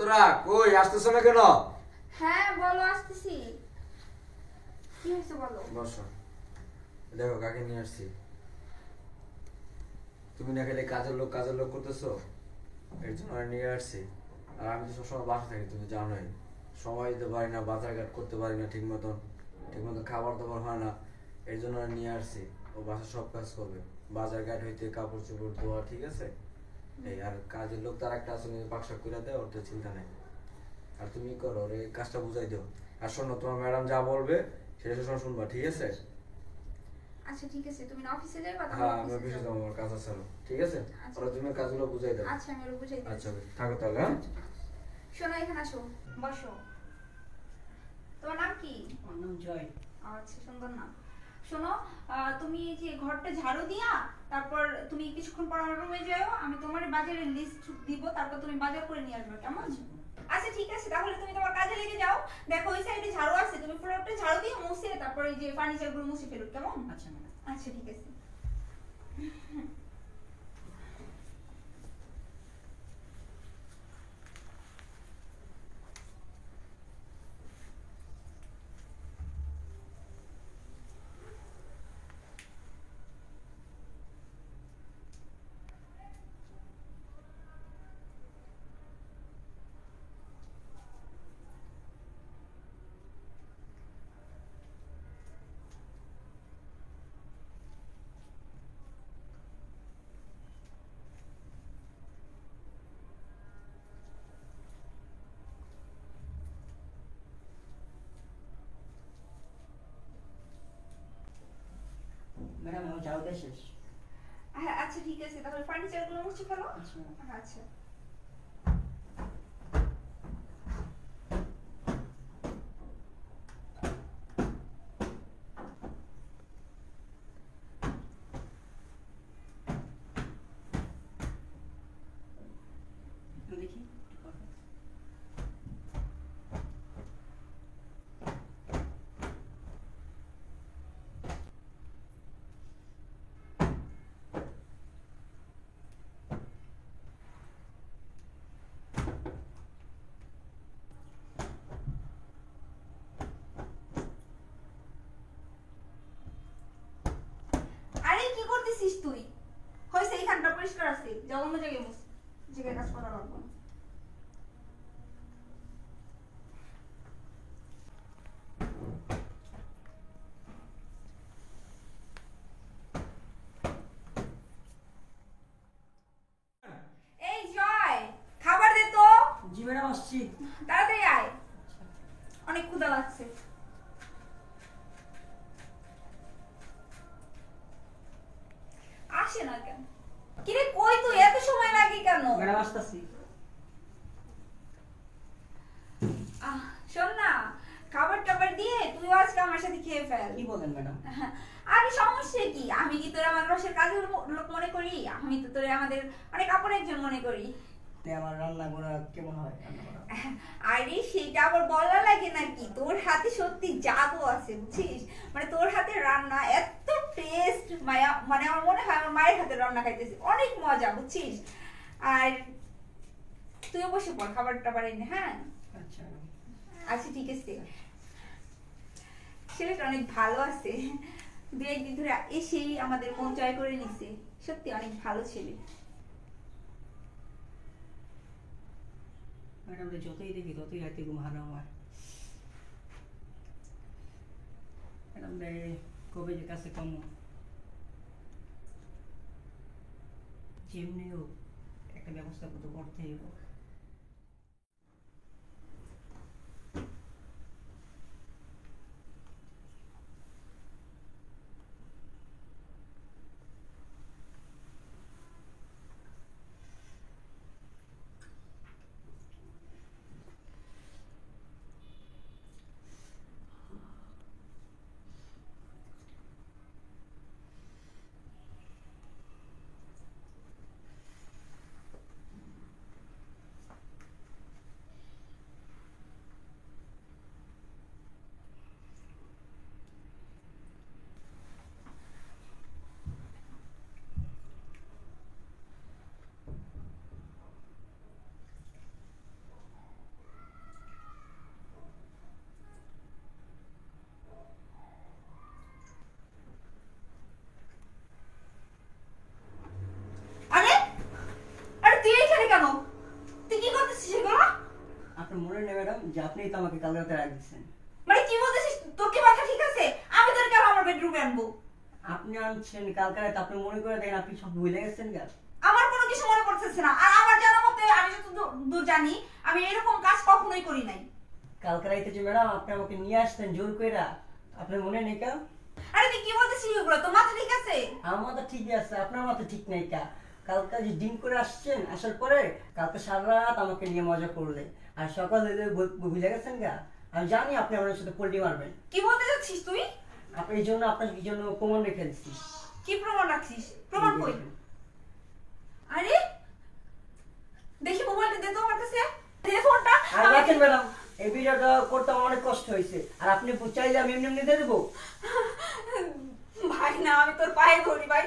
অন্তরা কই আসতেছ না কেন? হ্যাঁ বলো, আসতেছি। কি হয়েছে বলো? বসো। দেখো কাকে নিয়ে আসছি। তুমি না খেলে কাজের লোক করতেছো, এর জন্য আর নিয়ে আসছি। আর আমি তো সবসময় বাসা থাকি, তুমি জানোই সময় দিতে পারি না, বাজার ঘাট করতে পারি না ঠিক মতন খাবার দাবার হয় না, এর জন্য আর নিয়ে আসছি। ও বাসা সব কাজ করবে, বাজার ঘাট হইতে কাপড় চোপড় ধোয়া, ঠিক আছে। এই আর কাজের লোক তার একটা আছে, পাকশাক করে দেয়, ওর তো চিন্তা নেই। আর তুমি করো, ওর এই কাজটা বুঝাই দাও। আর শোনো, তোমার ম্যাডাম যা বলবে সেটা সব শুনবা, ঠিক আছে? আচ্ছা ঠিক আছে, তুমি না অফিসে যাবে? হ্যাঁ, আমি অফিসে যাবো, আমার কাজ আছে আরো, ঠিক আছে? আচ্ছা। ওরা তুমি কাজগুলো বুঝাই দাও। আচ্ছা, আমি ওর বুঝাই দিচ্ছি। আচ্ছা, থাকো তাহলে। হ্যাঁ, শোনো, এখানে আসো, বসো। তোমার নাম কি? আমার নাম জয়। আচ্ছা, সুন্দর নাম। শোনো, তুমি এই যে ঘরটা ঝাড়ু দিয়া, তারপর তুমি কিছুক্ষণ পর আমার রুমে যাও, আমি তোমার বাজারের লিস্ট দিব, তারপর তুমি বাজার করে নিয়ে আসবে, কেমন? আচ্ছা ঠিক আছে, তাহলে তুমি তোমার কাজে লেগে যাও। দেখো ওই সাইডে ঝাড়ু আছে, তুমি পুরোটা ঝাড়ু দিয়ে মুছে, তারপর এই যে ফার্নিচারগুলো মুছে ফেলো, কেমন? আচ্ছা ম্যাডাম। আচ্ছা ঠিক আছে। ম্যাডাম আমার ঝাড়ু দেওয়া শেষ। হ্যাঁ আচ্ছা ঠিক আছে, তাহলে ফার্নিচারগুলো মুছে ফেলো। আচ্ছা ম্যাডাম। আচ্ছা। একটু দেখি। আরে কি করতেছিস তুই? হইছে, এইখানটা পরিষ্কার আছে, যাও অন্য জায়গায় মুছ, জায়গায় কাজ করা লাগবে না। এই জয়, খাবার দে তো। জি ম্যাডাম, আসছি। তাড়াতাড়ি আয়, অনেক ক্ষুধা লাগছে। আসে না কেন? কিরে কই তুই, এত সময় লাগে কেন? ম্যাডাম আসতেছি। শোন না, খাবার টাবার দিয়ে তুই আজকে আমার সাথে খেয়ে ফেল। কি বলেন ম্যাডাম? আরে সমস্যা কি, আমি কি তোর আমার রসের কাজের লোক মনে করি? আমি তো তোরে আমাদের অনেক কাপড় একজন মনে করি। তে আমার রান্না করা কেমন হয়? রান্না করা আরে সেটা আবার বলা লাগে নাকি, তোর হাতে সত্যি জাদু আছে বুঝছিস। মানে তোর হাতে রান্না এত টেস্ট, মায়া মানে আমার মনে হয় আমার মায়ের হাতে রান্না খাইতেছি, অনেক মজা বুঝছিস। আর তুইও বসে পড়, খাবার টাবার এনে। হ্যাঁ আচ্ছা ম্যাডাম। আচ্ছা ঠিক আছে। ছেলেটা অনেক ভালো আছে, দু একদিন ধরে এসেই আমাদের মন জয় করে নিছে, সত্যি অনেক ভালো ছেলে। ম্যাডাম যতই দেখি ততই রাতে ঘুম হারাম হয়। ম্যাডাম কবে যে কাছে কম যেমনি হোক একটা ব্যবস্থা তো করতেই হবে। আপনার মনে নেই ম্যাডাম যে আপনিই তো আমাকে কাল রাতে রাখ দিচ্ছেন। মানে কি বলতেছিস? তোর কি মাথা ঠিক আছে? আমি তোর কেন আমার বেডরুমে আনবো? আপনি আনছেন কালকে রাতে, আপনি মনে করে দেখেন আপনি সব ভুলে গেছেন গা। আমার কোনো কিছু মনে পড়তেছে না। আর আমার জানা মতে আমি যতদূর জানি আমি এরকম কাজ কখনোই করি নাই। কালকে রাতে যে ম্যাডাম আপনি আমাকে নিয়ে আসতেন জোর কইরা, আপনার মনে নেই কা? আরে তুই কি বলতেছিস এগুলো? তোর মাথা ঠিক আছে? আমার মাথা ঠিকই আছে, আপনার মাথা ঠিক নেই কা। কালকে যে ডিম করে আসছেন, আসার পরে কালকে সারা রাত আমাকে নিয়ে মজা করলে, আর সকাল হলে ভুলে গেছেন গা। আমি জানি আপনি আমার সাথে পোল্ট্রি মারবেন। কি বলতে যাচ্ছিস তুই? আপনি এই জন্য আপনার কি জন্য প্রমাণ রেখে দিচ্ছি। কি প্রমাণ রাখছিস? প্রমাণ কই? আরে দেখি মোবাইলটা দে তো আমার কাছে। দে ফোনটা। আর রাখেন ম্যাডাম, এই ভিডিওটা করতে আমার অনেক কষ্ট হয়েছে, আর আপনি চাইলে আমি এমনি এমনি দিয়ে দেবো। ভাই না, আমি তোর পায়ে ধরি ভাই,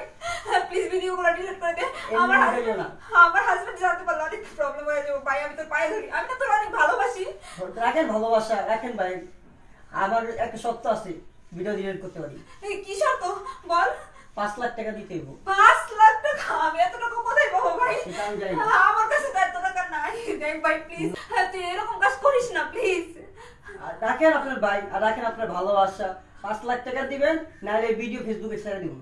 প্লিজ ভিডিওগুলো ডিলিট করে দে। এমনি আমার দিও না। আমার হাজবেন্ড জানতে পারলে অনেক প্রবলেম হয়ে যাবে ভাই। আমি তোর পায়ে ধরি, আমি না তোর অনেক ভালোবাসি। রাখেন ভালোবাসা, রাখেন ভাই। আমার একটা শর্ত আছে, ভিডিও ডিলিট করতে পারি। এই কি শর্ত বল? 5 লাখ টাকা দিতে হইব। 5 লাখ টাকা? আমি এত টাকা কোথায় পাবো ভাই? সেটা আমি জানি না। আমার কাছে তো এত টাকা নাই। দেখ ভাই প্লিজ, তুই এরকম কাজ করিস না প্লিজ। আর রাখেন আপনার ভাই, আর রাখেন আপনার ভালোবাসা। 5 লাখ টাকা দিবেন, নাহলে ভিডিও ফেসবুকে ছেড়ে দিব।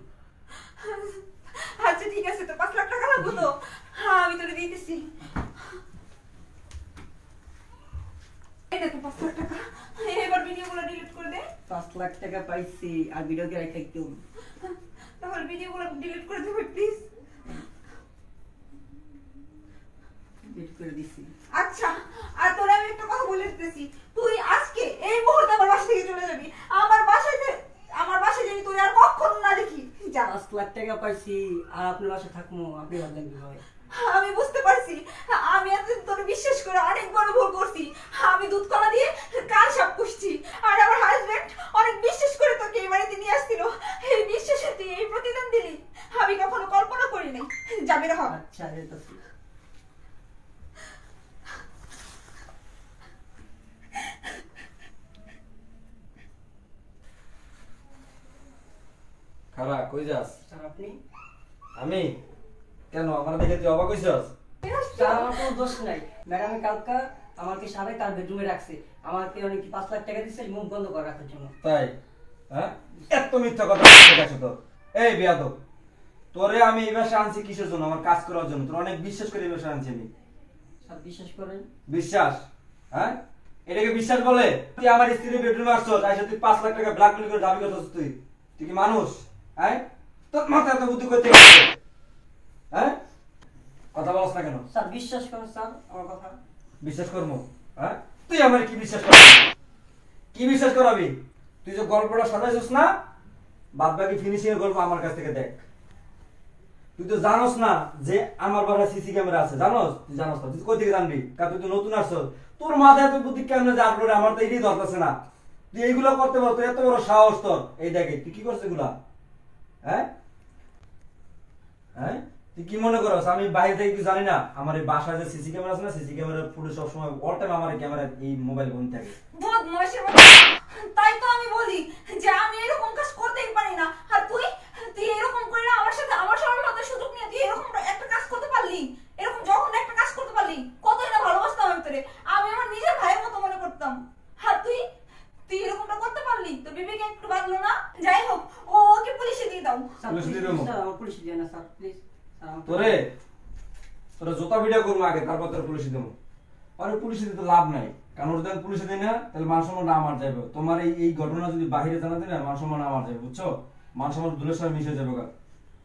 আচ্ছা ঠিক আছে, তো 5 লাখ টাকা লাগবে তো? হ্যাঁ আমি তোরে দিতেছি। এই দেখো 5 লাখ টাকা। এবার ভিডিওগুলো ডিলিট করে দে। 5 লাখ টাকা পাইছি, আর ভিডিওকে রেখে কেউ তাহলে ভিডিওগুলো ডিলিট করে দে ভাই প্লিজ। ডিলিট করে দিছি। আচ্ছা, আর তোরে আমি একটা কথা বলে দিতেছি, তুই আজকে এই মুহূর্তে আমার বাসা থেকে চলে যাবি। আমার বাসায় যাবি, তুই আর কখনো না দেখি। যা। 5 লাখ টাকা পাইছি, আর আপনার বাসায় থাকবো, আপনি ভাবলেন কি ভাই? আমি বুঝতে পারছি, আমি এতদিন তোরে বিশ্বাস করে অনেক বড় ভুল করছি। আমি দুধ কলা দিয়ে কাল সাপ পুষছি, আর আমার হাজবেন্ড অনেক বিশ্বাস করে তোকে এই বাড়িতে নিয়ে আসছিল। এই বিশ্বাসে তুই এই প্রতিদান দিলি, আমি কখনো কল্পনা করি নাই। যাবে রে। আচ্ছা যেতেছি। খারা কই যাস? স্যার আপনি? আমি কেন? আমার দেখে তুই অবাক হইছস? স্যার আমার কোনো দোষ নাই। ম্যাডাম কালকা আমাকে সাথে তার বেডরুমে রাখছে, আমাকে অনেক 5 লাখ টাকা দিচ্ছে মুখ বন্ধ করে রাখার জন্য। তাই? হ্যাঁ, এত মিথ্যা কথা বলতে গেছো তো? এই বেয়াদব, তোরে আমি এই বাসায় আনছি কিসের জন্য? আমার কাজ করার জন্য। তোর অনেক বিশ্বাস করে এই বাসায় আনছি আমি। স্যার বিশ্বাস করেন। বিশ্বাস? হ্যাঁ, এটাকে বিশ্বাস বলে? তুই আমার স্ত্রীর বেডরুমে আসছস, আইসা তুই 5 লাখ টাকা ব্ল্যাকমেল করে দাবি করছস। তুই তুই কি মানুষ? হ্যাঁ, তোর মাথা এত বুদ্ধি করতে গেছে? হ্যাঁ, কথা বলছ না কেন? স্যার বিশ্বাস করেন স্যার আমার কথা। বিশ্বাস করবো? হ্যাঁ, তুই আমার কি বিশ্বাস করাবি? কি বিশ্বাস করাবি? তুই যে গল্পটা সাজাইছিস না, বাদ বাকি ফিনিশিং এর গল্প আমার কাছ থেকে দেখ। তুই তো জানোস না যে আমার বাসায় সিসি ক্যামেরা আছে, জানোস? তুই জানোস না, তুই কই থেকে জানবি? কারণ তুই তো নতুন আসছস, তোর মাথায় এত বুদ্ধি কেমনে যে আপলোড? আমার তো এটাই দরকার না। তুই এইগুলো করতে পারো? তুই এত বড় সাহস তোর? এই দেখে তুই কি করছিস এগুলা? হ্যাঁ হ্যাঁ, তুই কি মনে করছ আমি বাইরে থেকে কিছু জানি না? আমার এই বাসায় যে সিসি ক্যামেরা আছে না, সিসি ক্যামেরার ফুটেজ সব সময় অল টাইম আমার ক্যামেরা এই মোবাইল বন্ধ থাকে। বদমাইশের মতো। তাই তো আমি বলি যে আমি এরকম কাজ করতেই পারি না। আর তুই এরকম করে আমার সাথে আমার সবার মতো সুযোগ নিয়ে তুই এরকম একটা কাজ করতে পারলি? এরকম যখন একটা কাজ করতে পারলি, কতই না ভালোবাসতাম আমি তোরে। আমি আমার নিজের ভাইয়ের মতো মনে করতাম। আর তুই এরকমটা করতে পারলি? তো বিবেকে একটু বাঁধলো না? যাই হোক, ওকে পুলিশে দিয়ে দাও। স্যার পুলিশে দিয়ে প্লিজ, দেবো? স্যার আমার পুলিশে দিয়ে না স্যার প্লিজ। তোরে তোরা জোতা ভিডিও করবো আগে, তারপর তোর পুলিশে দেবো। আরে পুলিশে দিতে লাভ নাই, কারণ ওটা যদি পুলিশে দিই না তাহলে মান সম্মান আমার যাবে। তোমার এই ঘটনা যদি বাইরে জানাতে না, মান সম্মান আমার যাবে, বুঝছো? মান সম্মান দূরের সাথে মিশে যাবে।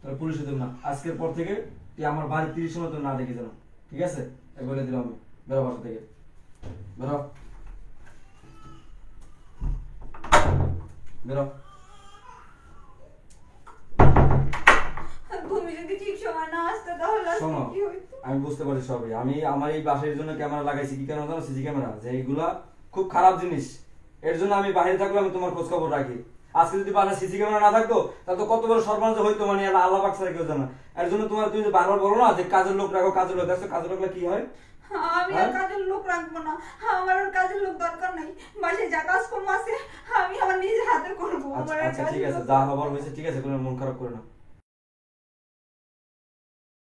তাহলে পুলিশে দেবো না। আজকের পর থেকে তুই আমার বাড়ি 30 সময় তোর না দেখে জানো, ঠিক আছে? এই বলে দিলাম আমি। বেরো বাসা থেকে, বেরো বেরো। তুমি যদি ঠিক সময় না আসতে তাহলে আজকে শোনো, কি হইতো? আমি বুঝতে পারি সবই। আমি আমার এই বাসার জন্য ক্যামেরা লাগাইছি। কি কারণে জানো? সিসি ক্যামেরা, যে এইগুলা খুব খারাপ জিনিস। এর জন্য আমি বাইরে থাকলে আমি তোমার খোঁজ খবর রাখি। আজকে যদি বাসায় সিসি ক্যামেরা না থাকতো তাহলে তো কত বড় সর্বনাশ হইতো, মানে আল্লাহ পাক ছাড়া কেউ জানে না। এর জন্য তুমি যে বারবার বলো না যে কাজের লোক রাখো, কাজের লোক। দেখছো কাজের লোকরা কি হয়? আমি আর কাজের লোক রাখবো না। আমার আর কাজের লোক দরকার নাই। বাসায় যা কাজকর্ম আছে আমি আমার নিজের হাতে করবো। আমার আর আচ্ছা ঠিক কাজের আছে, লোক- যা হবার হয়েছে ঠিক আছে, কোনো মন খারাপ করে না।